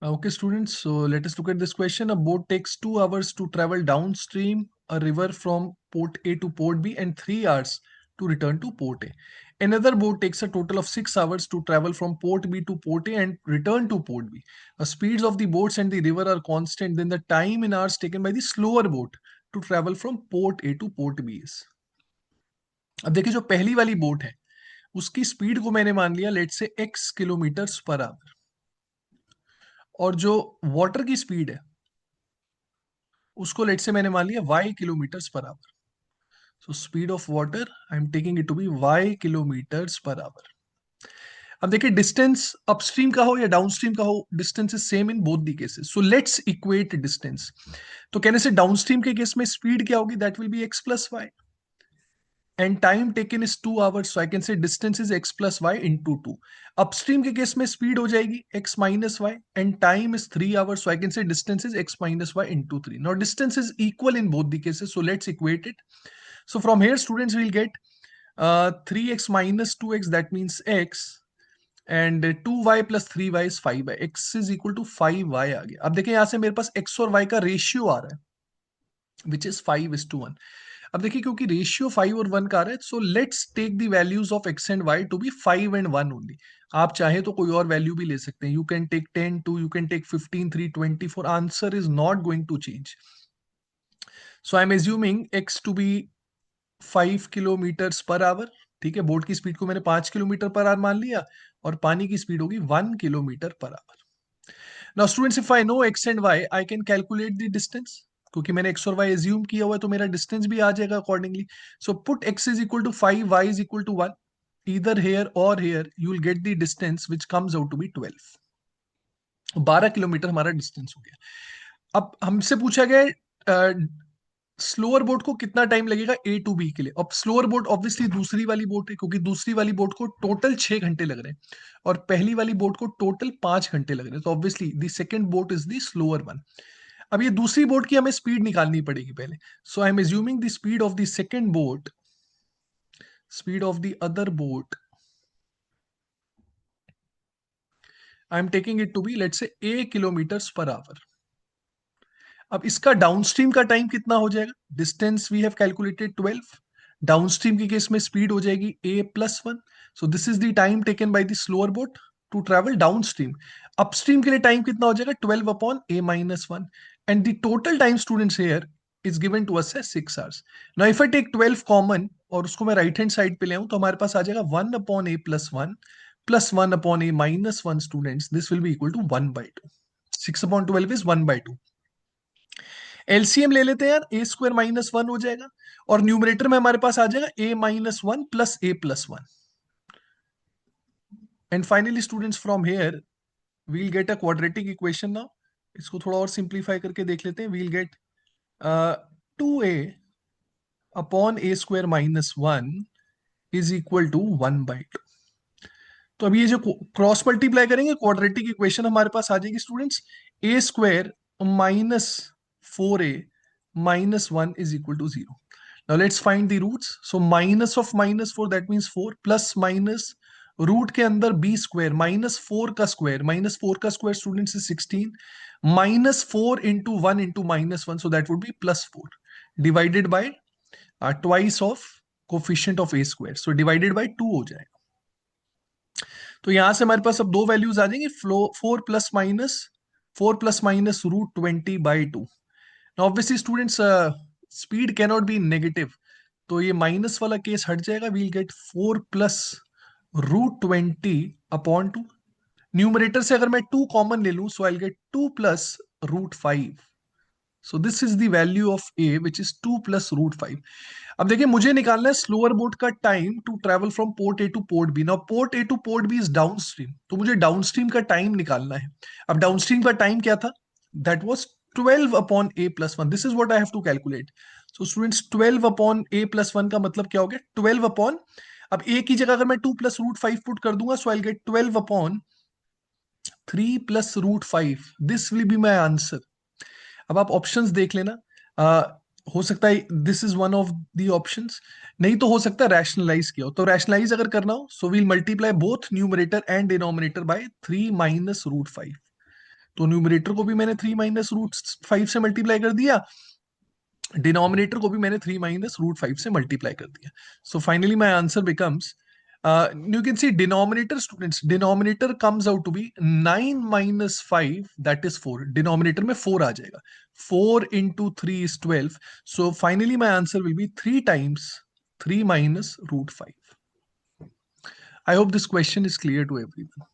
Okay, students, so let us look at this question. A boat takes 2 hours to travel downstream a river from port A to port B and 3 hours to return to port A. Another boat takes a total of 6 hours to travel from port B to port A and return to port B. The speeds of the boats and the river are constant, then the time in hours taken by the slower boat to travel from port A to port B is. अब देखिए जो पहली वाली boat है उसकी speed को मैंने मान लिया लेट से x किलोमीटर्स पर आवर, और जो वाटर की स्पीड है उसको लेट से मैंने मान लिया y kilometres per hour. So speed of water I am taking it to be y kilometres per hour. अब देखिए डिस्टेंस अपस्ट्रीम का हो या डाउनस्ट्रीम का हो, distance is same in both the cases. So let's equate distance. तो कहने से डाउनस्ट्रीम के केस में स्पीड क्या होगी, that will be x plus y, and time taken is 2 hours, so I can say distance is x plus y into 2. Upstream के case में speed हो जाएगी x minus y and time is 3 hours, so I can say distance is x minus y into 3. Now distance is equal in both the cases, so let's equate it. So from here students will get 3x minus 2x, that means x, and 2y plus 3y is 5y. x is equal to 5y आ गया. अब देखिए यहाँ से मेरे पास x और y का ratio आ रहा है which is 5:1. अब देखिए क्योंकि रेशियो 5 और 1 का आ रहा है, so let's take the values of x and y to be 5 and 1 only. आप चाहे तो कोई और वैल्यू भी ले सकते हैं. You can take 10 2, you can take 15 3, 24. Answer is not going to change. So I am assuming x to be 5 kilometres per hour. ठीक है, बोट की स्पीड को मैंने 5 किलोमीटर पर आवर मान लिया और पानी की स्पीड होगी 1 kilometre per hour. Now students, if I know x and y, I can calculate the distance. क्योंकि मैंने x और y एज्यूम किया हुआ है तो मेरा डिस्टेंस भी आ जाएगा accordingly. So put x is equal to 5, y is equal to 1. either here or here you will get the distance which comes out to be 12. 12 kilometre हमारा डिस्टेंस हो गया. अब हमसे पूछा गया स्लोअर बोट को कितना टाइम लगेगा ए टू बी के लिए. अब स्लोअर बोट ऑब्वियसली दूसरी वाली बोट है, क्योंकि दूसरी वाली बोट को टोटल 6 घंटे लग रहे हैं और पहली वाली बोट को टोटल 5 घंटे लग रहे हैं. तो obviously the second boat is the slower one. अब ये दूसरी बोट की हमें स्पीड निकालनी पड़ेगी पहले. So I am assuming the speed of the second boat, speed of the other boat, I am taking it to be let's say a kilometres per hour. अब इसका डाउनस्ट्रीम का टाइम कितना हो जाएगा, distance we have calculated 12. Downstream के case में speed हो जाएगी a plus 1. So this is the time taken by the slower boat to travel downstream. Upstream के लिए टाइम कितना हो जाएगा 12 upon a minus 1. And the total time students here is given to us as 6 hours. Now if I take 12 common और उसको मैं right hand side पे ले आऊं तो हमारे पास आ जाएगा 1 upon a plus 1 plus 1 upon a minus 1. Students this will be equal to 1/2. 6 upon 12 is 1/2. LCM ले लेते हैं यार, a स्क्वायर माइनस 1 हो जाएगा और न्यूमरेटर में हमारे पास आ जाएगा a minus 1 plus a plus 1. And finally students from here we'll get a quadratic equation. Now इसको थोड़ा और सिंप्लीफाई करके देख लेते हैं. We'll get 2a upon a square minus 1 is equal to 1/2. तो अब ये जो क्रॉस मल्टीप्लाई करेंगे क्वाड्रेटिक इक्वेशन हमारे पास आ जाएगी students. a square minus 4a minus 1 is equal to 0. Now let's find the roots. So minus of minus 4 that means 4 plus minus root के अंदर b स्क्वायर माइनस 4 का स्क्वायर, माइनस 4 का square students is 16, minus 4 into 1 into minus 1, so that would be plus 4 divided by twice of coefficient of a square, so divided by 2 हो जाएगा. तो यहां से हमारे पास अब दो वैल्यूज आ जाएंगी. 4 plus minus root 20/2. Now obviously students speed cannot be negative, तो ये माइनस वाला केस हट जाएगा. We'll get 4 plus root 20 upon 2. Numerator से अगर मैं 2 कॉमन ले लूं, so I get 2 plus root 5. So this is the value of a which is 2 plus root 5. अब देखिए मुझे निकालना है स्लोअर बोट का time to travel from port A to port B. Now port A to port B is downstream, तो मुझे downstream का time निकालना है. अब डाउनस्ट्रीम का टाइम क्या था, that was 12 upon a plus 1. This is what I have to calculate. So students 12 upon a plus 1 का मतलब क्या हो गया, 12 अपॉन, अब a की जगह अगर मैं 2 प्लस रूट 5 पुट कर दूंगा, so I get 12 upon 3 plus root 5. This will be my answer. अब आप ऑप्शंस देख लेना. हो सकता है this is one of the options, नहीं तो हो सकता है रैशनलाइज किया हो. तो रैशनलाइज अगर करना हो, so we'll multiply both numerator and denominator by 3 minus root 5. तो न्यूमरेटर को भी मैंने 3 - √5 से मल्टीप्लाई कर दिया, डिनोमिनेटर को भी मैंने 3 - √5 से मल्टीप्लाई कर दिया. So finally my answer becomes, you can see denominator, students, denominator comes out to be 9 - 5, that is 4. Denominator में 4 आ जाएगा. 4 into 3 is 12. So finally my answer will be 3 times 3 - √5. I hope this question is clear to everyone.